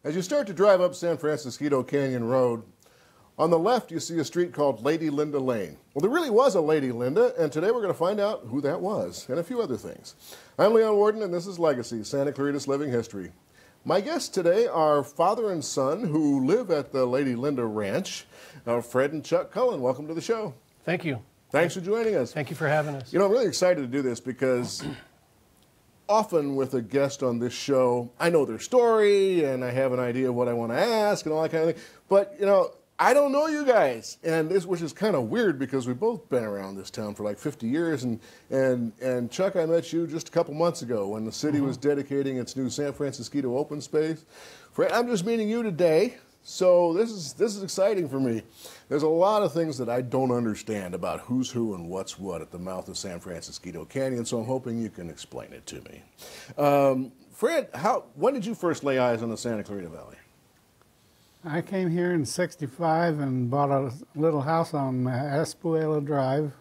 As you start to drive up San Francisquito Canyon Road, on the left you see a street called Lady Linda Lane. Well, there really was a Lady Linda, and today we're going to find out who that was, and a few other things. I'm Leon Warden, and this is Legacy, Santa Clarita's Living History. My guests today are father and son who live at the Lady Linda Ranch, Fred and Chuck Cullen. Welcome to the show. Thank you. Thanks for joining us. Thank you for having us. You know, I'm really excited to do this because often with a guest on this show, I know their story and I have an idea of what I want to ask and all that kind of thing. But, you know, I don't know you guys, and this, which is kind of weird because we've both been around this town for like 50 years. And Chuck, I met you just a couple months ago when the city was dedicating its new San Francisquito open space. Fred, I'm just meeting you today. So this is exciting for me. There's a lot of things that I don't understand about who's who and what's what at the mouth of San Francisquito Canyon, so I'm hoping you can explain it to me. Fred, when did you first lay eyes on the Santa Clarita Valley? I came here in '65 and bought a little house on Espuela Drive.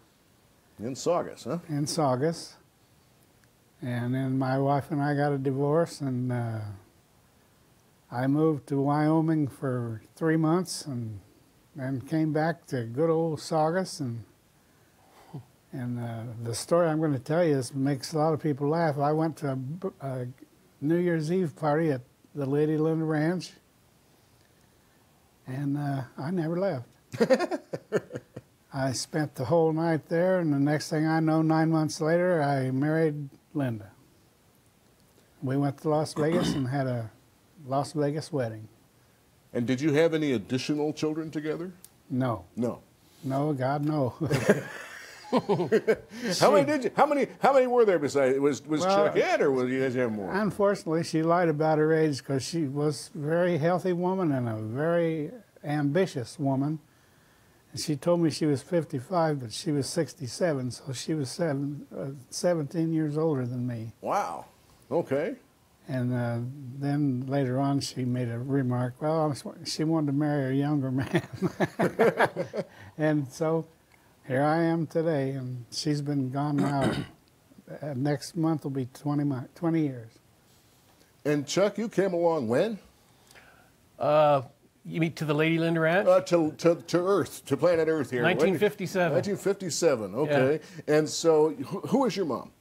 In Saugus, huh? In Saugus. And then my wife and I got a divorce, and I moved to Wyoming for 3 months and then came back to good old Saugus. And the story I'm going to tell you makes a lot of people laugh. I went to a New Year's Eve party at the Lady Linda Ranch, and I never left. I spent the whole night there, and the next thing I know, 9 months later, I married Linda. We went to Las Vegas and had a Las Vegas wedding. And did you have any additional children together? No. No. No, God, no. How many were there besides? Was Chuck in, or was you guys have more? Unfortunately, she lied about her age because she was a very healthy woman and a very ambitious woman. And she told me she was 55, but she was 67, so she was 17 years older than me. Wow. Okay. And then later on, she made a remark, well, she wanted to marry a younger man. And so here I am today, and she's been gone now. Next month will be 20 years. And Chuck, you came along when? You mean to the Lady Linda Ranch? To Earth, to planet Earth here. 1957. 1957, okay. Yeah. And so who is your mom?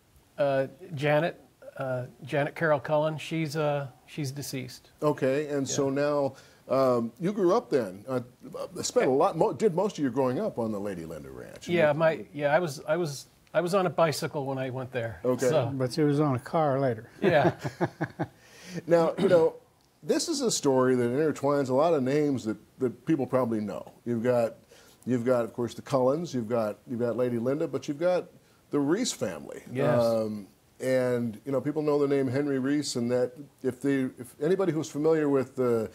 Janet Carol Cullen. She's deceased. Okay, and so now you grew up then. Spent a lot. Did most of your growing up on the Lady Linda Ranch? Yeah, I was on a bicycle when I went there. Okay, so. But you was on a car later. Yeah. Now you know this is a story that intertwines a lot of names that people probably know. You've got of course the Cullens. You've got Lady Linda, but you've got the Ruiz family. Yes. And you know, people know the name Henry Ruiz, and that if anybody who's familiar with the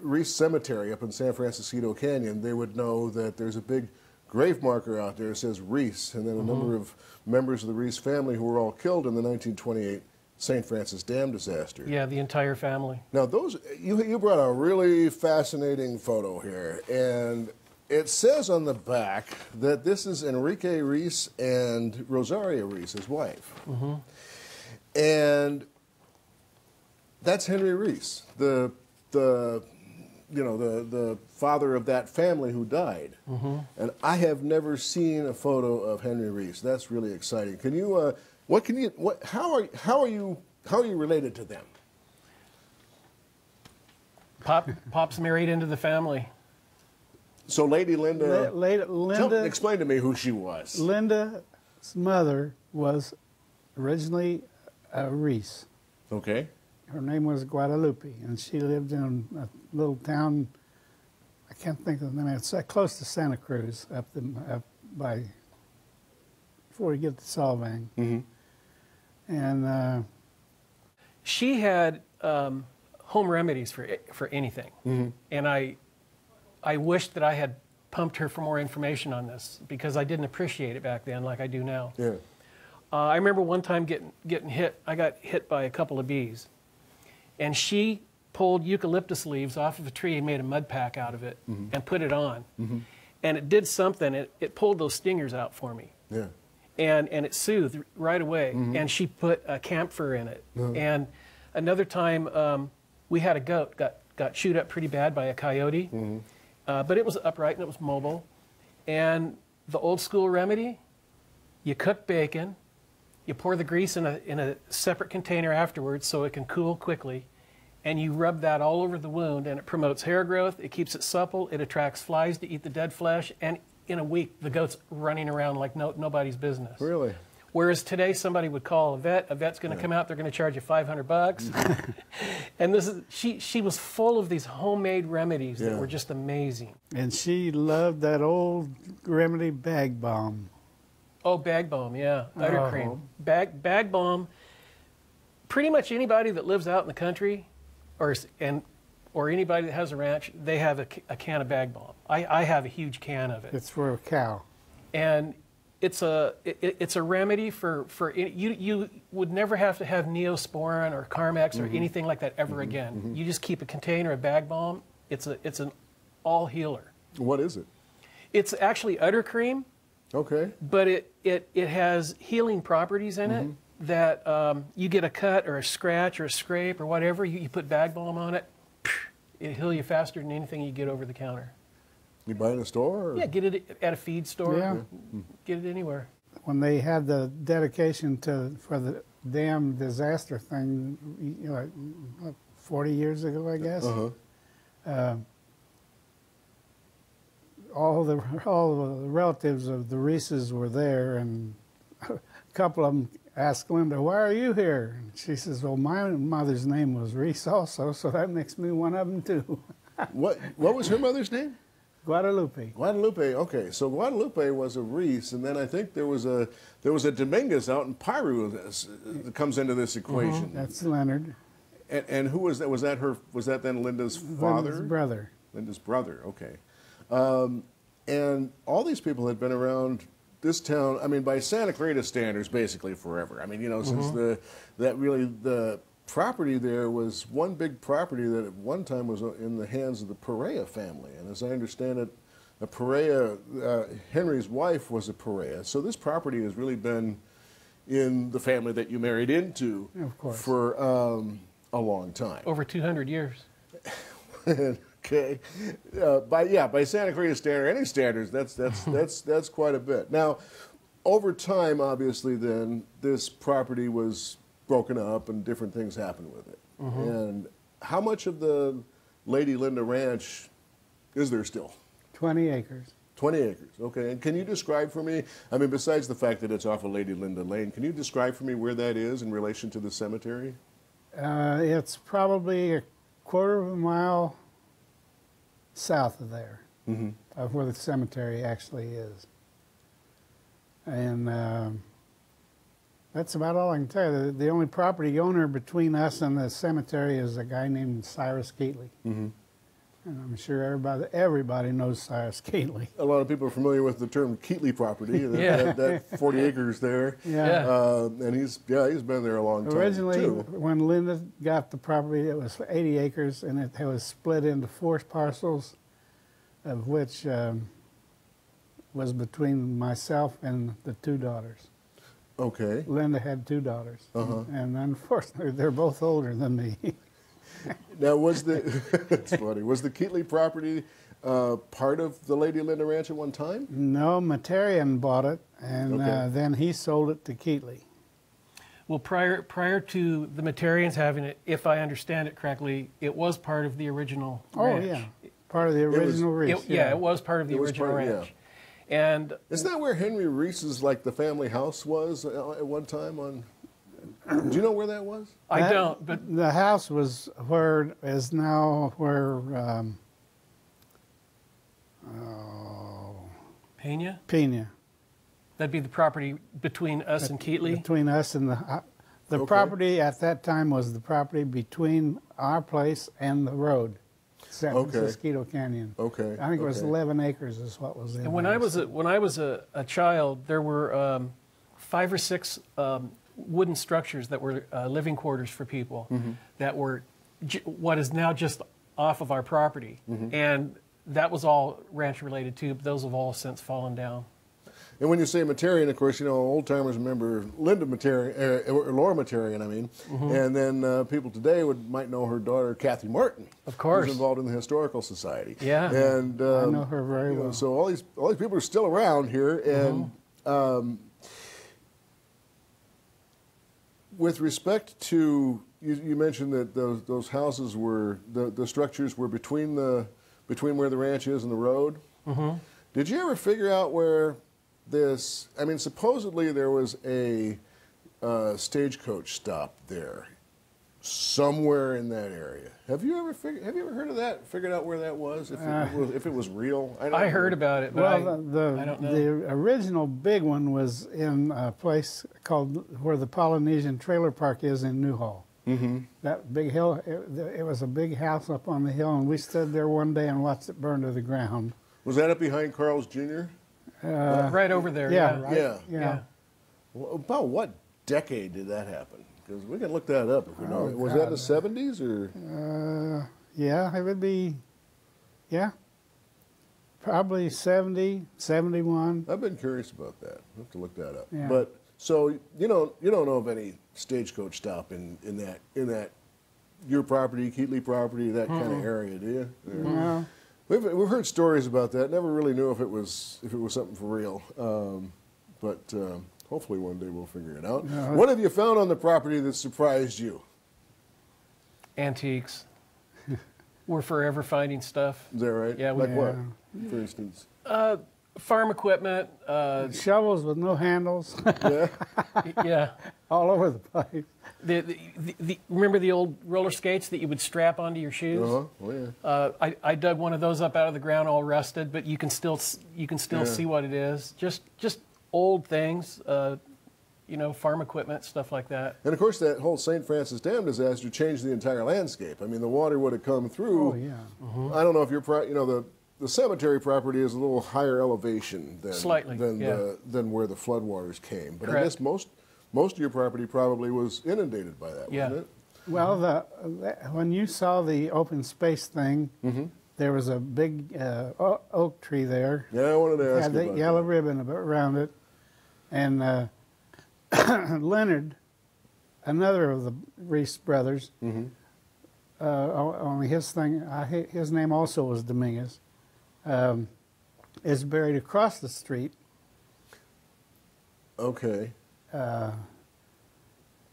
Ruiz Cemetery up in San Francisquito Canyon, they would know that there's a big grave marker out there that says Ruiz, and then a number of members of the Ruiz family who were all killed in the 1928 St. Francis Dam disaster. Yeah, the entire family. Now, you brought a really fascinating photo here, and it says on the back that this is Enrique Ruiz and Rosaria Ruiz, his wife. And that's Henry Ruiz, the father of that family who died. And I have never seen a photo of Henry Ruiz. That's really exciting. Can you how are you related to them? Pop's married into the family. So Lady Linda, Linda explain to me who she was. Linda's mother was originally a Ruiz. Okay. Her name was Guadalupe, and she lived in a little town, I can't think of the name, it's close to Santa Cruz, up by, before you get to Solvang. And she had home remedies for anything. And I wished that I had pumped her for more information on this because I didn't appreciate it back then like I do now. Yeah. I remember one time getting hit. I got hit by a couple of bees, and she pulled eucalyptus leaves off of a tree and made a mud pack out of it and put it on. And it did something. It pulled those stingers out for me. Yeah. And it soothed right away. And she put a camphor in it. And another time, we had a goat got chewed up pretty bad by a coyote, but it was upright and it was mobile. And the old school remedy, you cook bacon, you pour the grease in a separate container afterwards so it can cool quickly, and you rub that all over the wound, and it promotes hair growth, it keeps it supple, it attracts flies to eat the dead flesh, and in a week the goat's running around like nobody's business. Really? Whereas today somebody would call a vet's going to come out, they're going to charge you $500. And she was full of these homemade remedies that were just amazing. And she loved that old remedy bag balm. Oh, bag balm, yeah, udder cream. Bag balm, pretty much anybody that lives out in the country or anybody that has a ranch, they have a can of bag balm. I have a huge can of it. It's for a cow. And it's a remedy for you would never have to have Neosporin or Carmex or anything like that ever again. You just keep a container of bag balm. It's an all healer. What is it? It's actually udder cream. Okay. But it has healing properties in it that you get a cut or a scratch or a scrape or whatever, you put bag balm on it, it'll heal you faster than anything you get over the counter. You buy it in a store? Or? Yeah, get it at a feed store. Yeah. Get it anywhere. When they had the dedication for the dam disaster thing, 40 years ago, I guess. All the relatives of the Ruizes were there, and a couple of them asked Linda, "Why are you here?" And she says, "Well, my mother's name was Ruiz also, so that makes me one of them too." What was her mother's name? Guadalupe. Guadalupe. Okay, so Guadalupe was a Ruiz, and then I think there was a Dominguez out in Peru that comes into this equation. That's Leonard. And who was that? Was that then Linda's father? Linda's brother. Linda's brother. Okay. And all these people had been around this town, I mean, by Santa Clarita standards, basically forever. I mean, since the property there was one big property that at one time was in the hands of the Perea family. And as I understand it, the Perea, Henry's wife was a Perea. So this property has really been in the family that you married into for a long time. Over 200 years. Okay, by Santa Clarita standard, any standards, that's quite a bit. Now, over time, obviously, then this property was broken up and different things happened with it. And how much of the Lady Linda Ranch is there still? 20 acres. 20 acres. Okay, and can you describe for me? I mean, besides the fact that it's off of Lady Linda Lane, can you describe for me where that is in relation to the cemetery? It's probably a quarter of a mile south of there, of where the cemetery actually is. And that's about all I can tell you. The only property owner between us and the cemetery is a guy named Cyrus Keatley. And I'm sure everybody knows Cyrus Keatley. A lot of people are familiar with the term Keatley property, that 40 acres there. And he's been there a long time. Originally, too. when Linda got the property, it was 80 acres, and it was split into 4 parcels, of which was between myself and the 2 daughters. Okay. Linda had 2 daughters, and unfortunately, they're both older than me. Now, it's funny. Was the Keatley property part of the Lady Linda Ranch at one time? No, Materian bought it, and then he sold it to Keatley. Well, prior to the Materians having it, if I understand it correctly, it was part of the original ranch. Oh, yeah. Part of the original Ruiz. It was part of the original ranch. And isn't that where Henry Ruiz's, the family house was at one time on... Do you know where that was? I don't, but... The house was where is now where... Peña? Peña. That'd be the property between us and Keatley? Between us and the property at that time was the property between our place and the road, San Francisquito Canyon. Okay. I think it was 11 acres is what was in. And when I was a child, there were 5 or 6 wooden structures that were living quarters for people that were what is now just off of our property, and that was all ranch related too. But those have all since fallen down. And when you say Metarian, of course, old timers remember Linda Metarian, or Laura Metarian, I mean. And then people today might know her daughter, Kathy Martin. Of course. Who's involved in the Historical Society. Yeah. And I know her very well. So all these people are still around here. And with respect to, you mentioned that those houses were, the structures were between where the ranch is and the road. Did you ever figure out where this, I mean, supposedly there was a stagecoach stop there somewhere in that area. Have you ever heard of that? Figured out where that was? If it was real? I heard about it, but I don't know. The original big one was in a place called where the Polynesian Trailer Park is in Newhall. That big hill, it was a big house up on the hill, and we stood there one day and watched it burn to the ground. Was that up behind Carl's Jr.? Right over there. Yeah, Yeah. right? Well, about what decade did that happen? Because we can look that up if we know. Was that in the 70s or? Yeah, it would be, probably 70, 71. I've been curious about that. I have to look that up. Yeah. But so you don't know of any stagecoach stop in that your property, Keatley property, that kind of area, do you? No. We've heard stories about that. Never really knew if it was something for real. But hopefully one day we'll figure it out. What have you found on the property that surprised you? Antiques. We're forever finding stuff. Is that right? Yeah. Like what, for instance? Farm equipment. Shovels with no handles. Yeah. Yeah. All over the place. Remember the old roller skates that you would strap onto your shoes? Oh yeah. I dug one of those up out of the ground, all rusted, but you can still see what it is. Just old things, farm equipment, stuff like that. And of course, that whole St. Francis Dam disaster changed the entire landscape. I mean, the water would have come through. Oh yeah. I don't know if the cemetery property is a little higher elevation than Slightly, than where the floodwaters came. But Correct. I guess most of your property probably was inundated by that, wasn't it? Well, when you saw the open space thing, there was a big oak tree there. Yeah, I wanted to ask Had you that about yellow that. ribbon around it, and Leonard, another of the Ruiz brothers, only his name also was Dominguez, is buried across the street. Okay. And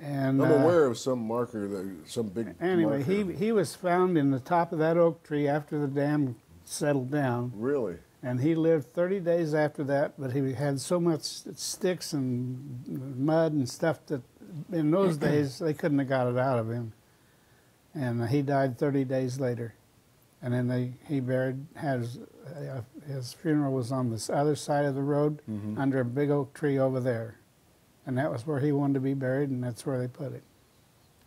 I'm aware of some marker, some big anyway, marker. he was found in the top of that oak tree after the dam settled down. Really? And he lived 30 days after that, but he had so much sticks and mud and stuff that in those days they couldn't have got it out of him. And he died 30 days later. And then his funeral was on this other side of the road under a big oak tree over there. And that was where he wanted to be buried, and that's where they put it.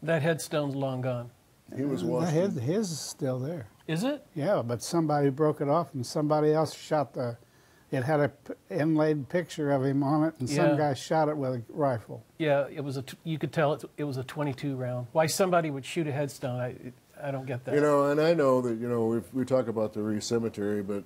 That headstone's long gone. He was washed. His is still there. Is it? Yeah, but somebody broke it off, and somebody else shot it had a inlaid picture of him on it, and some guy shot it with a rifle. Yeah, it was you could tell it was a 22 round. Why somebody would shoot a headstone, I don't get that. And I know that, we talk about the Ruiz Cemetery, but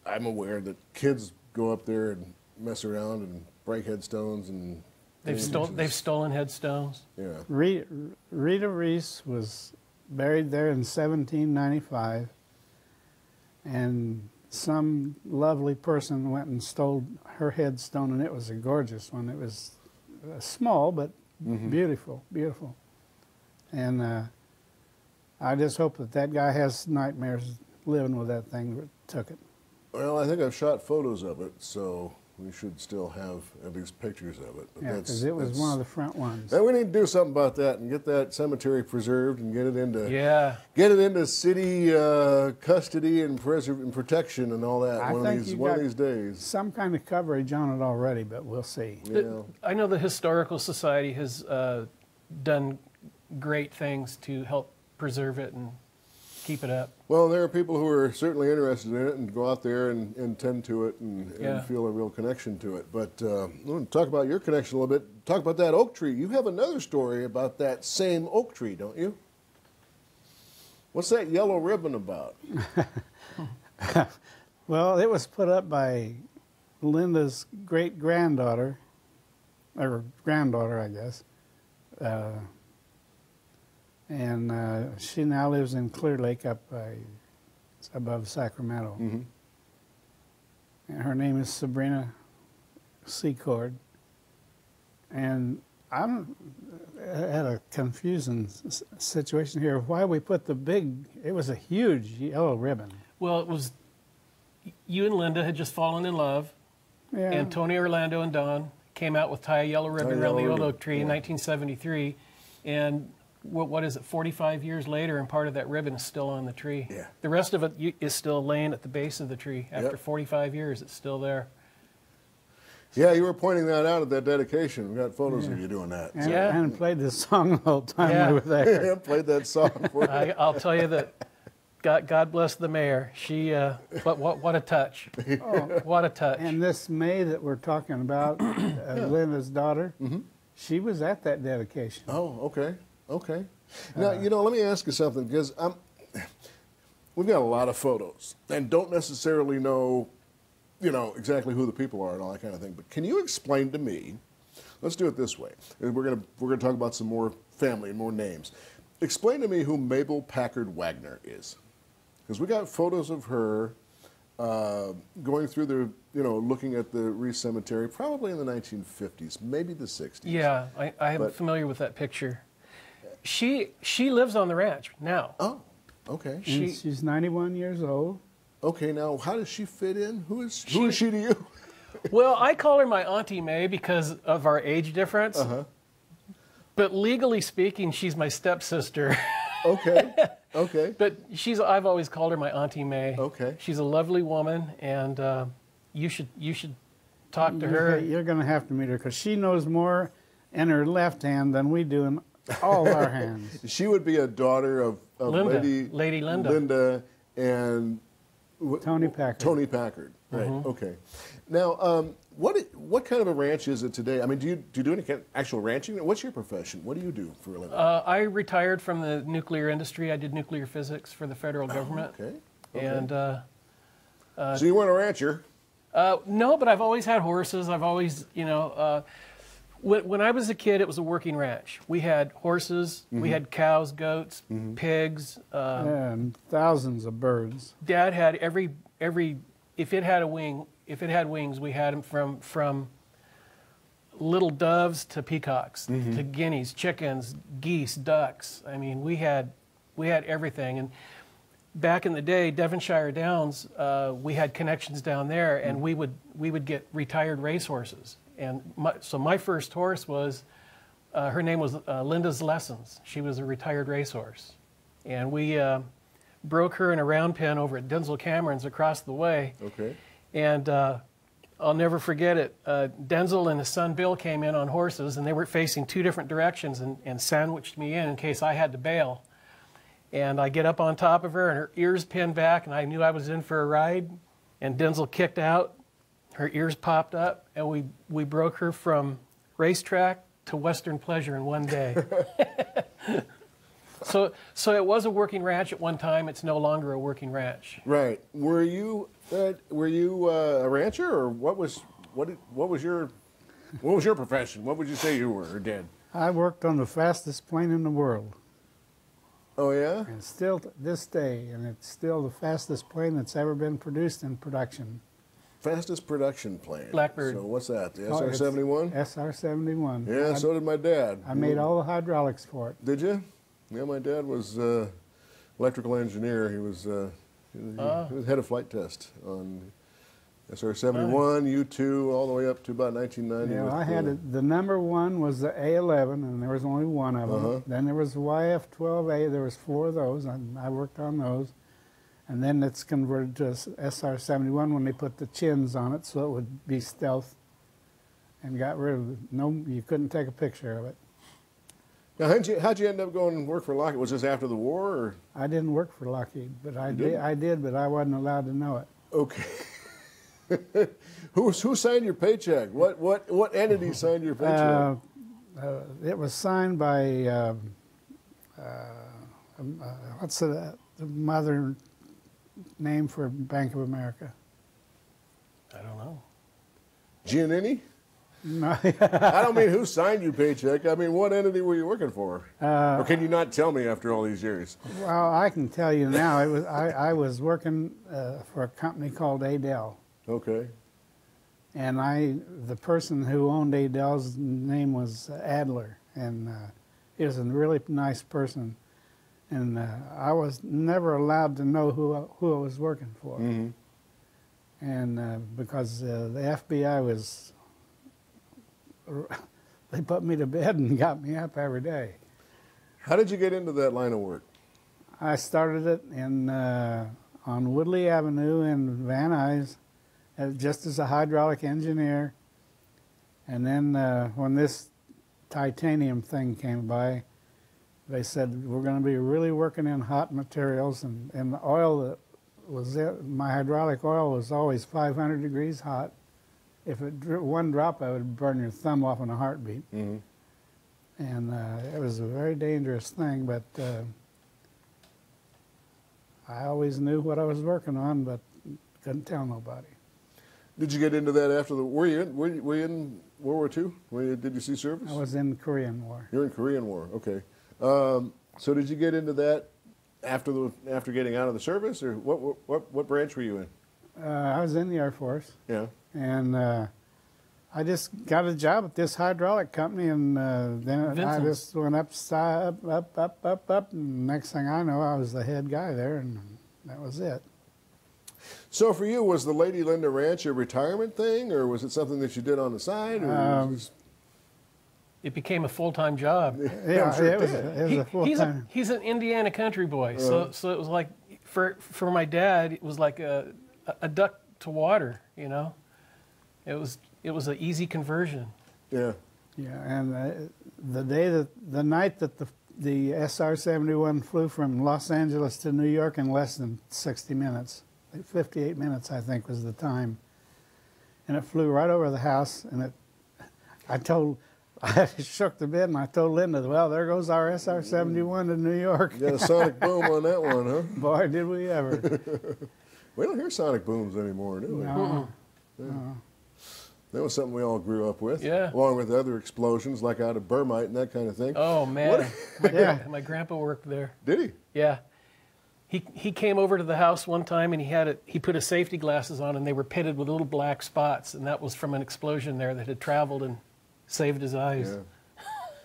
I'm aware that kids go up there and mess around and break headstones and They've stolen headstones. Yeah. Rita Ruiz was buried there in 1795, and some lovely person went and stole her headstone, and it was a gorgeous one. It was small, but beautiful, beautiful. And I just hope that guy has nightmares living with that thing that took it. Well, I think I've shot photos of it, so we should still have at least pictures of it. But Yeah, because it was one of the front ones. Then we need to do something about that and get that cemetery preserved and get it into city custody and protection and all that. One of these days. Some kind of coverage on it already, but we'll see. Yeah. I know the Historical Society has done great things to help preserve it and keep it up. Well, there are people who are certainly interested in it and go out there and tend to it and feel a real connection to it. But I want to talk about your connection a little bit. Talk about that oak tree. You have another story about that same oak tree, don't you? What's that yellow ribbon about? Well, it was put up by Linda's great-granddaughter, or granddaughter, I guess. And she now lives in Clear Lake above Sacramento. Mm-hmm. And her name is Sabrina Secord. And I'm at a confusing situation here. Why we put it was a huge yellow ribbon. Well, it was, you and Linda had just fallen in love, Yeah. and Tony Orlando and Don came out with Tie a Yellow Ribbon around the old oak tree in 1973, and what is it, 45 years later, and part of that ribbon is still on the tree. Yeah. The rest of it is still laying at the base of the tree. After 45 years, it's still there. Yeah, you were pointing that out at that dedication. We got photos of you doing that. And, Yeah. and played this song the whole time Yeah. we were there. Yeah, played that song for you. I'll tell you that. God bless the mayor. She, what a touch! Oh, What a touch! and this May that we're talking about, Linda's daughter, she was at that dedication. Oh, okay, okay. Now, let me ask you something, because we've got a lot of photos and don't necessarily know, exactly who the people are and all that kind of thing. But can you explain to me? Let's do it this way. We're gonna talk about some more family and more names. Explain to me who Mabel Packard Wagner is, because we got photos of her going through the, looking at the Ruiz Cemetery, probably in the 1950s, maybe the 60s. Yeah, I am familiar with that picture. She lives on the ranch now. Oh, okay. And she's 91 years old. Okay, now how does she fit in? Who is she to you? Well, I call her my Auntie May because of our age difference. Uh-huh. But legally speaking, she's my stepsister. Okay, okay. But I've always called her my Auntie May. Okay. She's a lovely woman, and you should talk to her. You're going to have to meet her because she knows more in her left hand than we do in all our hands. She would be a daughter of Linda, Lady Linda. Linda and Tony Packard. Tony Packard, right? Okay. Now, what kind of a ranch is it today? I mean, do you do any kind of actual ranching? What's your profession? What do you do for a living? I retired from the nuclear industry. I did nuclear physics for the federal government. Okay. And So you weren't a rancher? no, but I've always had horses. I've always, when I was a kid, it was a working ranch. We had horses, we had cows, goats, pigs. And thousands of birds. Dad had every if it had wings, we had them from little doves to peacocks, to guineas, chickens, geese, ducks. I mean, we had everything. And back in the day, Devonshire Downs, we had connections down there, and we would get retired racehorses. And so my first horse was, her name was Linda's Lessons. She was a retired racehorse, and we broke her in a round pen over at Denzel Cameron's across the way. Okay. And I'll never forget it. Denzel and his son Bill came in on horses, and they were facing two different directions, and sandwiched me in case I had to bail. And I get up on top of her, and her ears pinned back, and I knew I was in for a ride. And Denzel kicked out, her ears popped up, and we broke her from racetrack to Western pleasure in one day. So it was a working ranch at one time. It's no longer a working ranch. Right. Were you a rancher, or what was your profession? What would you say you were or did? I worked on the fastest plane in the world. Oh yeah. And still to this day, and it's still the fastest plane that's ever been produced in production. Fastest production plane. Blackbird. So what's that? The Oh, it's SR-71? SR-71. Yeah, so did my dad. I made all the hydraulics for it. Did you? Yeah, my dad was electrical engineer. He was head of flight test on SR-71, U-2, all the way up to about 1990. Yeah, with I had the number one was the A11, and there was only one of them. Then there was the YF-12A. There was 4 of those, and I worked on those. And then it's converted to SR-71 when they put the chins on it, so it would be stealth. And got rid of you couldn't take a picture of it. Now, how'd you end up going and work for Lockheed? Was this after the war, or? I didn't work for Lockheed, but I did, but I wasn't allowed to know it. Okay. Who signed your paycheck? What entity signed your paycheck? It was signed by what's the mother name for Bank of America? I don't know. Giannini? No, I don't mean who signed you paycheck. I mean, what entity were you working for? Or can you not tell me after all these years? well, I can tell you now. I was working for a company called Adel, Okay. and the person who owned Adel's name was Adler, and he was a really nice person. And I was never allowed to know who I was working for, and because the FBI was. They put me to bed and got me up every day. How did you get into that line of work? I started it on Woodley Avenue in Van Nuys, just as a hydraulic engineer. And then when this titanium thing came by, they said, we're going to be really working in hot materials, and the oil that was my hydraulic oil was always 500 degrees hot. If one drop, I would burn your thumb off in a heartbeat. And it was a very dangerous thing, but I always knew what I was working on, but couldn't tell nobody. Did you get into that after the? Were you in World War II? Did you see service? I was in the Korean War. You're in Korean War. Okay. So did you get into that after getting out of the service, or what branch were you in? I was in the Air Force. Yeah. And I just got a job at this hydraulic company, and then I just went up, and next thing I know, I was the head guy there, and that was it. So for you, was the Lady Linda Ranch a retirement thing, or was it something that you did on the side? Or It became a full-time job. Yeah, sure it was a full-time. He's an Indiana country boy, so it was like for my dad, it was like a duck to water, you know. It was an easy conversion. Yeah. Yeah, and the night that the SR-71 flew from Los Angeles to New York in less than 60 minutes, 58 minutes I think was the time, and it flew right over the house, and I shook the bed and I told Linda, well, there goes our SR-71 to New York. You got a sonic boom on that one, huh? Boy, did we ever. We don't hear sonic booms anymore, do we? No. Yeah. That was something we all grew up with. Yeah. Along with other explosions, like out of Burmite and that kind of thing. Oh, man. My grandpa worked there. Did he? Yeah. He came over to the house one time, and he put his safety glasses on, and they were pitted with little black spots, and that was from an explosion there that had traveled and saved his eyes.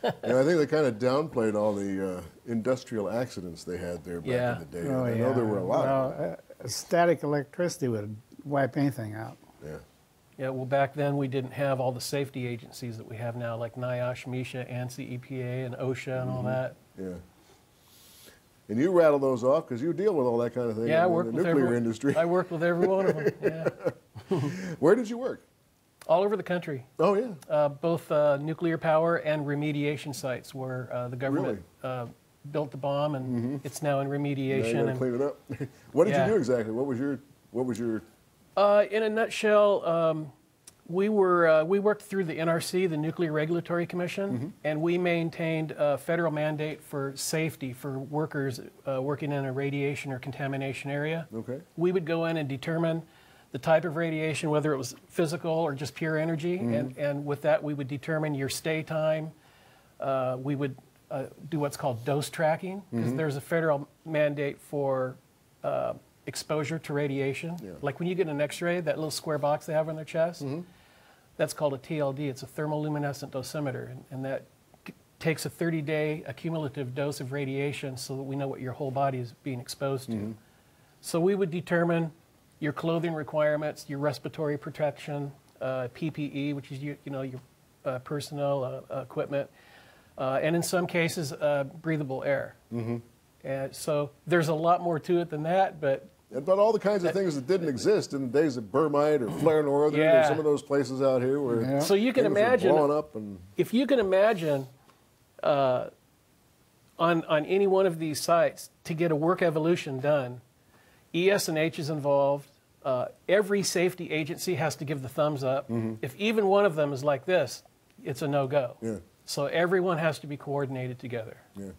Yeah. And I think they kind of downplayed all the industrial accidents they had there back in the day. Oh, I know there were a lot of them. Static electricity would wipe anything out. Yeah. Yeah, well, back then we didn't have all the safety agencies that we have now, like NIOSH, MISHA, ANSI, EPA, and OSHA, and all that. Yeah. And you rattle those off because you deal with all that kind of thing Yeah, I in work the with nuclear industry. I worked with every one of them. Yeah. Where did you work? All over the country. Oh, yeah. Both nuclear power and remediation sites where the government built the bomb, and it's now in remediation. Now you gotta clean it up. What did you do exactly? What was your? In a nutshell, we worked through the NRC, the Nuclear Regulatory Commission, and we maintained a federal mandate for safety for workers working in a radiation or contamination area. Okay. We would go in and determine the type of radiation, whether it was physical or just pure energy, and with that we would determine your stay time. We would do what's called dose tracking, because there's a federal mandate for exposure to radiation. Yeah. Like when you get an x-ray, that little square box they have on their chest, that's called a TLD. It's a thermoluminescent dosimeter, and that takes a 30-day accumulative dose of radiation so that we know what your whole body is being exposed to. So we would determine your clothing requirements, your respiratory protection, PPE, which is your personnel equipment, and in some cases, breathable air. And so there's a lot more to it than that, but all the kinds of things that didn't exist in the days of Burmite or Flare Northern or some of those places out here where so you can imagine blowing up and if you can imagine on any one of these sites to get a work evolution done, ES&H is involved. Every safety agency has to give the thumbs up. If even one of them is like this, it's a no-go. Yeah. So everyone has to be coordinated together. Yeah.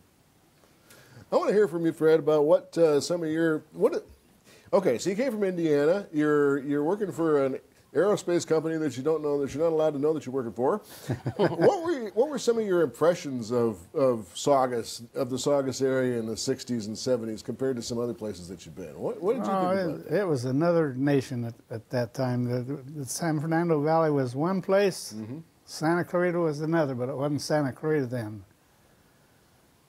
I want to hear from you, Fred, about what some of your Okay, so you came from Indiana. You're working for aerospace company that you don't know, that you're not allowed to know that you're working for. What were some of your impressions of Saugus, of the Saugus area in the 60s and 70s compared to some other places that you've been? What did you think about that? It was another nation at that time. The San Fernando Valley was one place, Santa Clarita was another, but it wasn't Santa Clarita then.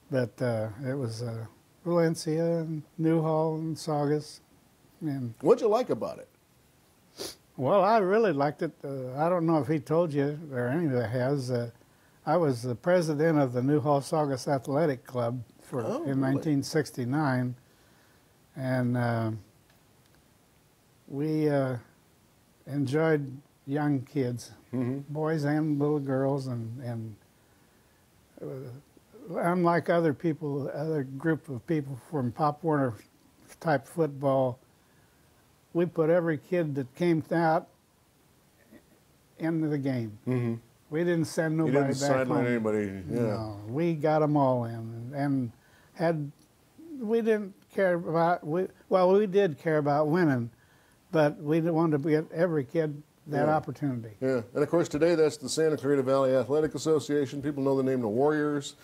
But it was Valencia and Newhall and Saugus. And what'd you like about it? well, I really liked it. I don't know if he told you, or anybody has. I was the president of the Newhall Saugus Athletic Club in 1969, and we enjoyed young kids, boys and little girls, and unlike other people, other group of people from Pop Warner type football, we put every kid that came out into the game. We didn't send nobody back home. You didn't sideline anybody. Yeah. No, we got them all in, and we didn't care about. We did care about winning, but we wanted to get every kid that opportunity. Yeah, and of course today that's the Santa Clarita Valley Athletic Association. People know the name the Warriors,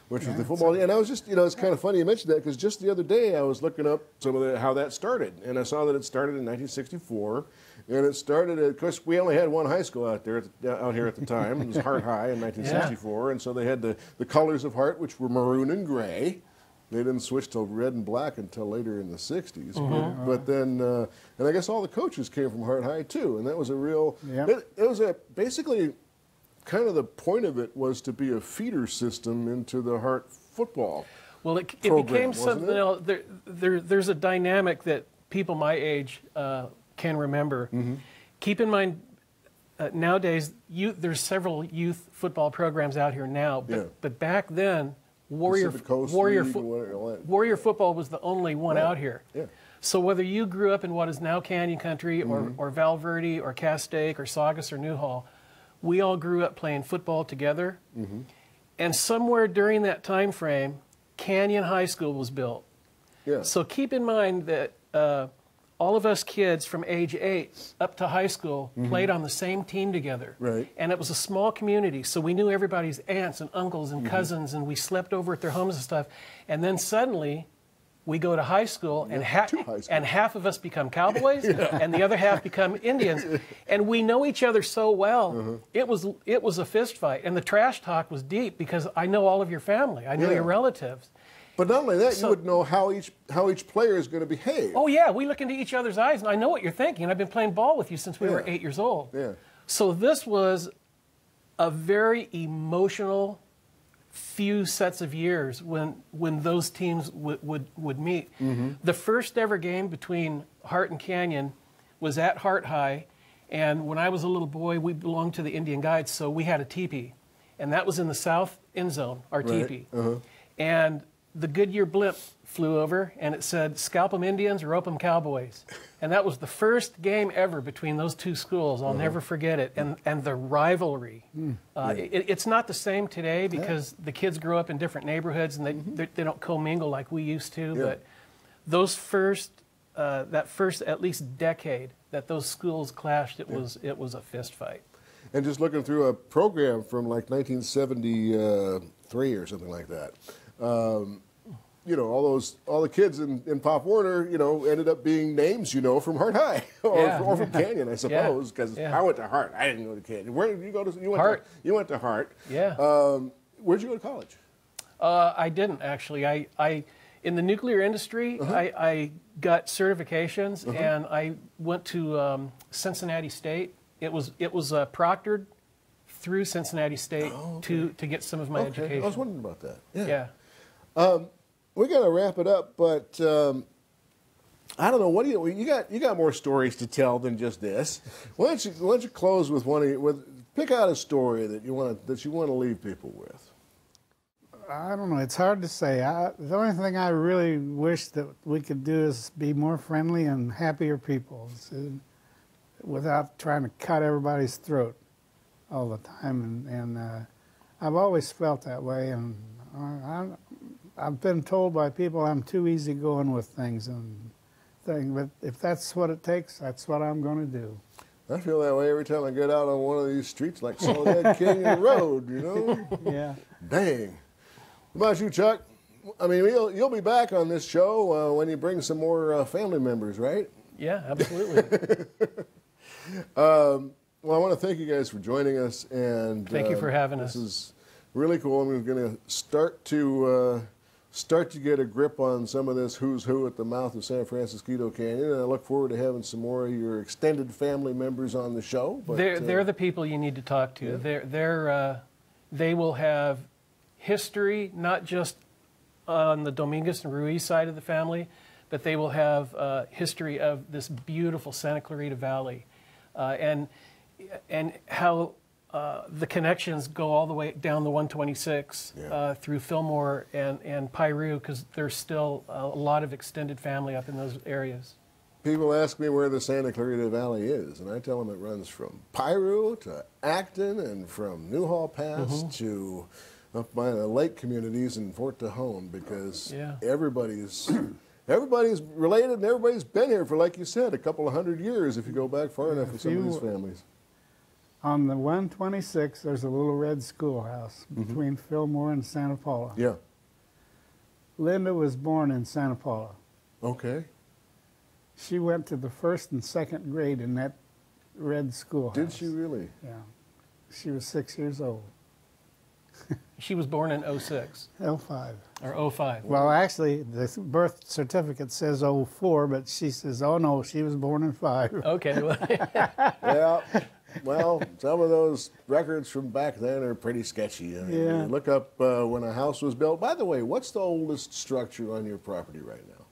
which is the football. And I was just, it's kind of funny you mentioned that, because just the other day I was looking up some of how that started, and I saw that it started in 1964, and it started of course, we only had one high school out here at the time. It was Hart High in 1964, and so they had the colors of Hart, which were maroon and gray. They didn't switch to red and black until later in the 60s. But then, and I guess all the coaches came from Hart High too, and that was a real, it was basically, kind of the point of it was to be a feeder system into the Hart football. Well, it became something else. There's a dynamic that people my age can remember. Keep in mind, nowadays, there's several youth football programs out here now, but back then, Warrior football was the only one out here. So whether you grew up in what is now Canyon Country or Val Verde or Castaic or Saugus or Newhall, we all grew up playing football together. And somewhere during that time frame, Canyon High School was built. So keep in mind that all of us kids from age 8 up to high school played on the same team together. And it was a small community, so we knew everybody's aunts and uncles and cousins, and we slept over at their homes and stuff. And then suddenly, we go to high school, and half of us become cowboys, and the other half become Indians. And we know each other so well. It was a fist fight, and the trash talk was deep, because I know all of your family. I know your relatives. But not only that, you would know how each player is going to behave. Oh yeah, we look into each other's eyes, and I know what you're thinking. I've been playing ball with you since we were 8 years old. So this was a very emotional few sets of years when those teams would meet. The first ever game between Hart and Canyon was at Hart High, and when I was a little boy, we belonged to the Indian Guides, so we had a teepee, and that was in the south end zone, our teepee. And the Goodyear blimp flew over, and it said, "Scalp 'em Indians, rope 'em Cowboys." And that was the first game ever between those two schools. I'll never forget it. And the rivalry. It's not the same today, because the kids grow up in different neighborhoods, and they don't commingle like we used to. But those that first at least decade that those schools clashed, it was a fist fight. And just looking through a program from like 1973 or something like that. All the kids in Pop Warner, ended up being names, from Hart High or from Canyon, I suppose, because I went to Hart. I didn't go to Canyon. Where did you go to? You went Hart. You went to Hart. Where'd you go to college? I didn't actually. I in the nuclear industry, I got certifications, and I went to Cincinnati State. It was proctored through Cincinnati State to get some of my education. I was wondering about that. We got to wrap it up, but I don't know. What do you got more stories to tell than just this? Why don't you close with pick out a story that you want to leave people with? I don't know. It's hard to say. The only thing I really wish that we could do is be more friendly and happier people, without trying to cut everybody's throat all the time. And I've always felt that way, and I've been told by people I'm too easygoing with things, but if that's what it takes, that's what I'm going to do. I feel that way every time I get out on one of these streets like Soledad Canyon Road, you know? Yeah. Dang. What about you, Chuck? I mean, you'll be back on this show when you bring some more family members, right? Yeah, absolutely. Well, I want to thank you guys for joining us, and Thank you for having us. This is really cool. I'm going to start to get a grip on some of this who's who at the mouth of San Francisquito Canyon, and I look forward to having some more of your extended family members on the show. But, they're the people you need to talk to. Yeah. They will have history, not just on the Dominguez and Ruiz side of the family, but they will have history of this beautiful Santa Clarita Valley, and how the connections go all the way down the 126 through Fillmore and Piru, because there's still a lot of extended family up in those areas. People ask me where the Santa Clarita Valley is, and I tell them it runs from Piru to Acton and from Newhall Pass to up by the lake communities in Fort Tejon, because everybody's related and everybody's been here for, like you said, a couple of hundred years if you go back far enough with some of these families. On the 126, there's a little red schoolhouse between Fillmore and Santa Paula. Yeah. Linda was born in Santa Paula. Okay. She went to the 1st and 2nd grade in that red schoolhouse. Did she really? Yeah. She was 6 years old. She was born in 06. 05. Or 05. Well, actually, the birth certificate says 04, but she says, oh no, she was born in 5. Okay. Well, Yeah. Well, some of those records from back then are pretty sketchy. I mean, Yeah. you look up when a house was built. By the way, what's the oldest structure on your property right now?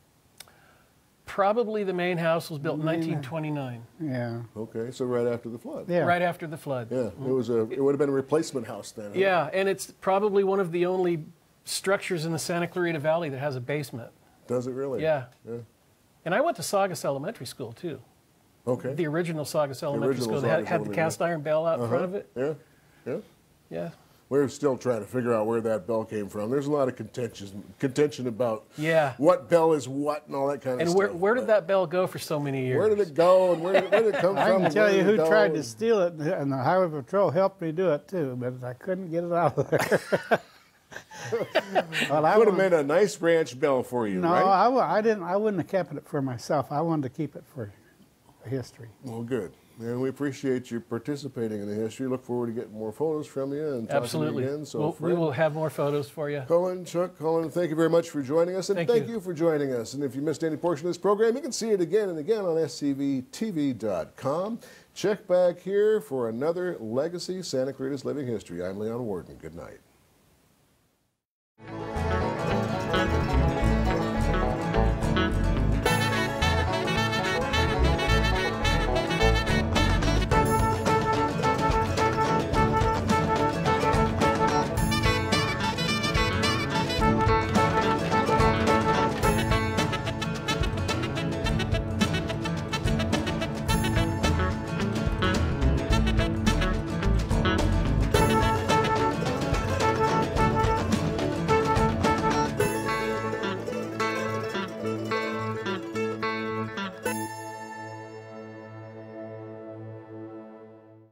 probably the main house was built in 1929. Yeah. Okay, so right after the flood. Yeah. Right after the flood. Yeah, it would have been a replacement house then. Huh? Yeah, and it's probably one of the only structures in the Santa Clarita Valley that has a basement. Does it really? Yeah. Yeah. And I went to Saugus Elementary School too. Okay. The original Saugus Elementary original School that Saugus had the cast iron bell out in front of it. Yeah. Yeah. Yeah. We're still trying to figure out where that bell came from. There's a lot of contention about what bell is what and all that kind of stuff. And where did that bell go for so many years? Where did it go and where did it come from? I can tell you who it tried to steal it, and the Highway Patrol helped me do it too, but I couldn't get it out of there. Well, I would have made a nice branch bell for you, no, right? I didn't. I wouldn't have kept it for myself. I wanted to keep it for history. Well, good. And we appreciate you participating in the history. Look forward to getting more photos from you and talking Absolutely. to you again. So we will have more photos for you. Chuck Cullen, thank you very much for joining us, and thank you for joining us. And if you missed any portion of this program, you can see it again and again on scvtv.com. Check back here for another Legacy Santa Clarita's Living History. I'm Leon Warden. Good night.